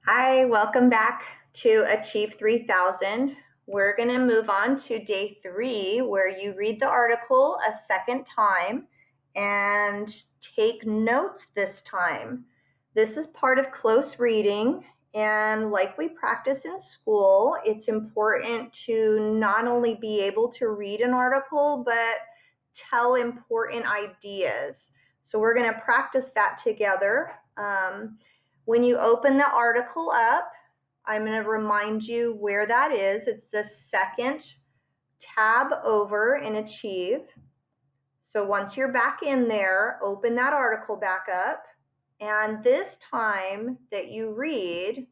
Hi, welcome back to Achieve 3000. We're going to move on to day 3, where you read the article a second time and take notes this time. This is part of close reading, and like we practice in school, it's important to not only be able to read an article, but tell important ideas. So we're going to practice that together. When you open the article up, I'm going to remind you where that is. It's the second tab over in Achieve. So once you're back in there, open that article back up. And this time that you read,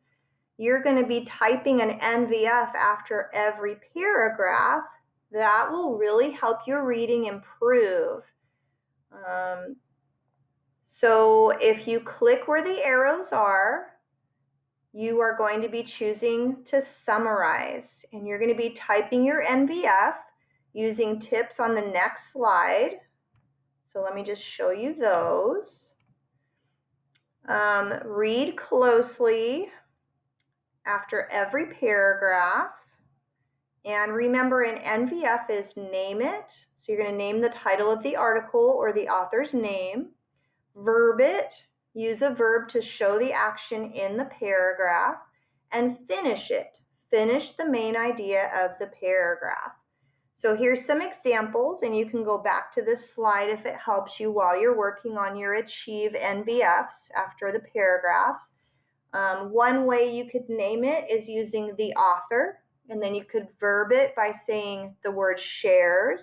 you're going to be typing an NVF after every paragraph. That will really help your reading improve. So if you click where the arrows are, you are going to be choosing to summarize, and you're going to be typing your NVF using tips on the next slide. So let me just show you those. Read closely after every paragraph. And remember, an NVF is name it. So you're going to name the title of the article or the author's name. Verb it. Use a verb to show the action in the paragraph. And finish it. Finish the main idea of the paragraph. So here's some examples, and you can go back to this slide if it helps you while you're working on your Achieve NVFs after the paragraphs. One way you could name it is using the author, and then you could verb it by saying the word shares,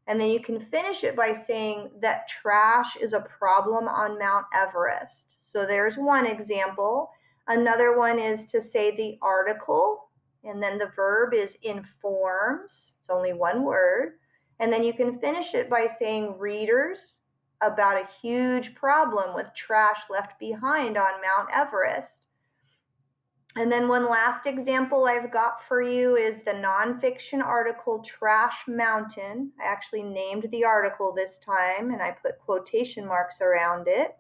and then you can finish it by saying that trash is a problem on Mount Everest. So there's one example. Another one is to say the article, and then the verb is informs. It's only one word. And then you can finish it by saying readers about a huge problem with trash left behind on Mount Everest. And then one last example I've got for you is the nonfiction article Trash Mountain. I actually named the article this time, and I put quotation marks around it.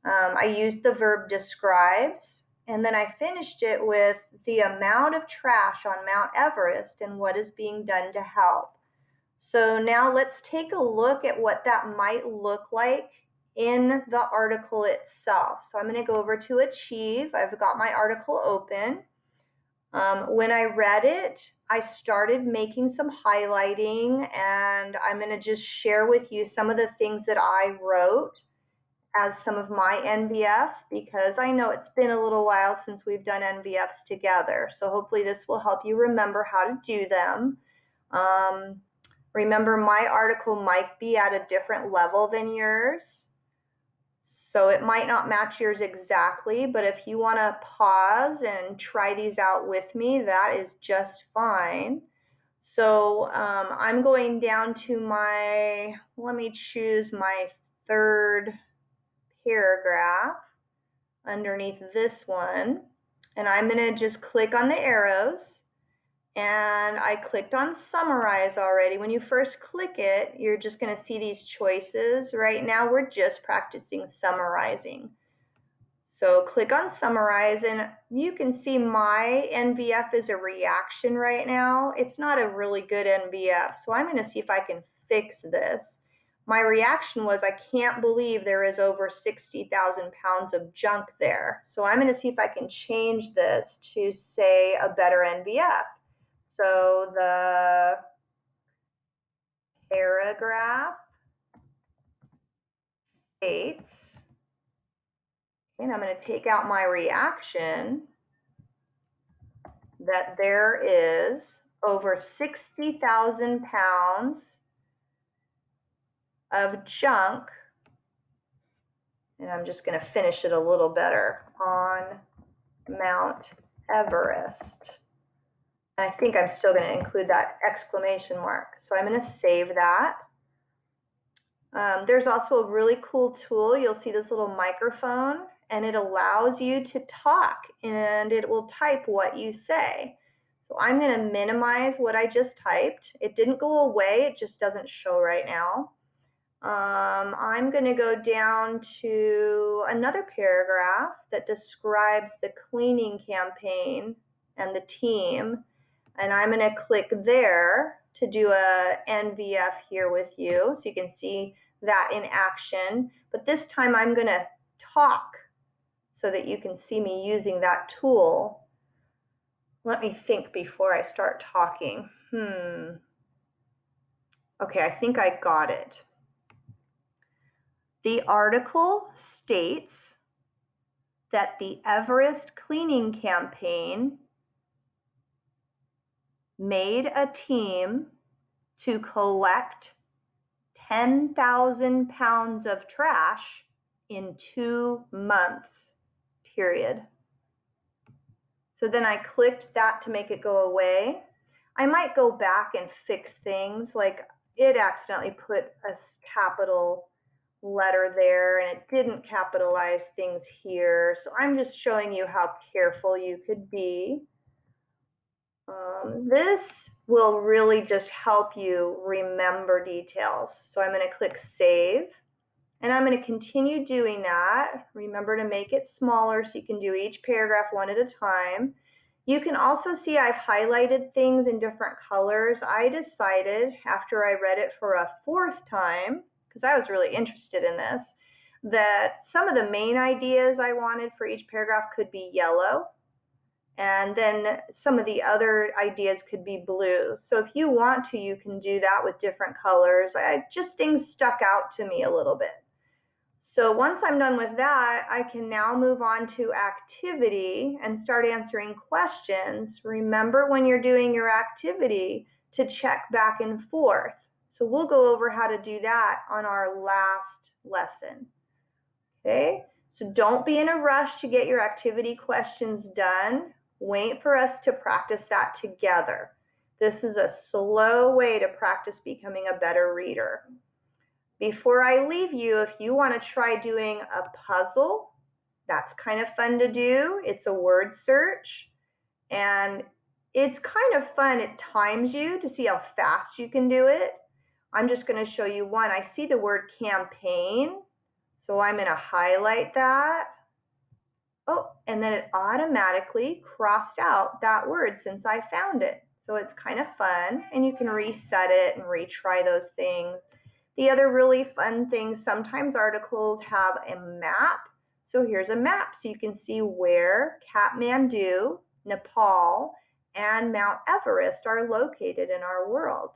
I used the verb describes, and then I finished it with the amount of trash on Mount Everest and what is being done to help. So now let's take a look at what that might look like in the article itself. So I'm going to go over to Achieve. I've got my article open. When I read it, I started making some highlighting, and I'm going to just share with you some of the things that I wrote as some of my NVFs, because I know it's been a little while since we've done NVFs together. So hopefully this will help you remember how to do them. Remember, my article might be at a different level than yours, so it might not match yours exactly, but if you want to pause and try these out with me, that is just fine. So I'm going down to let me choose my third paragraph underneath this one, and I'm going to just click on the arrows. And I clicked on summarize already. When you first click it, you're just going to see these choices. Right now, we're just practicing summarizing. So click on summarize, and you can see my NVF is a reaction right now. It's not a really good NVF, so I'm going to see if I can fix this. My reaction was, I can't believe there is over 60,000 pounds of junk there. So I'm going to see if I can change this to say a better NVF. So the paragraph states, and I'm going to take out my reaction, that there is over 60,000 pounds of junk, and I'm just going to finish it a little better, on Mount Everest. I think I'm still going to include that exclamation mark. So I'm going to save that. There's also a really cool tool. You'll see this little microphone, and it allows you to talk, and it will type what you say. So I'm going to minimize what I just typed. It didn't go away, it just doesn't show right now. I'm going to go down to another paragraph that describes the cleaning campaign and the team, and I'm going to click there to do a NVF here with you so you can see that in action. But this time I'm going to talk so that you can see me using that tool. Let me think before I start talking. Okay, I think I got it. The article states that the Everest cleaning campaign made a team to collect 10,000 pounds of trash in 2 months, period. So then I clicked that to make it go away. I might go back and fix things, like it accidentally put a capital letter there and it didn't capitalize things here. So I'm just showing you how careful you could be. This will really just help you remember details. So I'm going to click save and I'm going to continue doing that. Remember to make it smaller so you can do each paragraph one at a time. You can also see I've highlighted things in different colors. I decided after I read it for a 4th time, because I was really interested in this, that some of the main ideas I wanted for each paragraph could be yellow, and then some of the other ideas could be blue. So if you want to, you can do that with different colors. Things stuck out to me a little bit. So once I'm done with that, I can now move on to activity and start answering questions. Remember when you're doing your activity to check back and forth. So we'll go over how to do that on our last lesson. Okay, so don't be in a rush to get your activity questions done. Wait for us to practice that together. This is a slow way to practice becoming a better reader. Before I leave you, if you want to try doing a puzzle, that's kind of fun to do. It's a word search, and it's kind of fun. It times you to see how fast you can do it. I'm just going to show you one. I see the word campaign, so I'm going to highlight that. Oh, and then it automatically crossed out that word since I found it. So it's kind of fun, and you can reset it and retry those things. The other really fun thing, sometimes articles have a map. So here's a map so you can see where Kathmandu, Nepal, and Mount Everest are located in our world.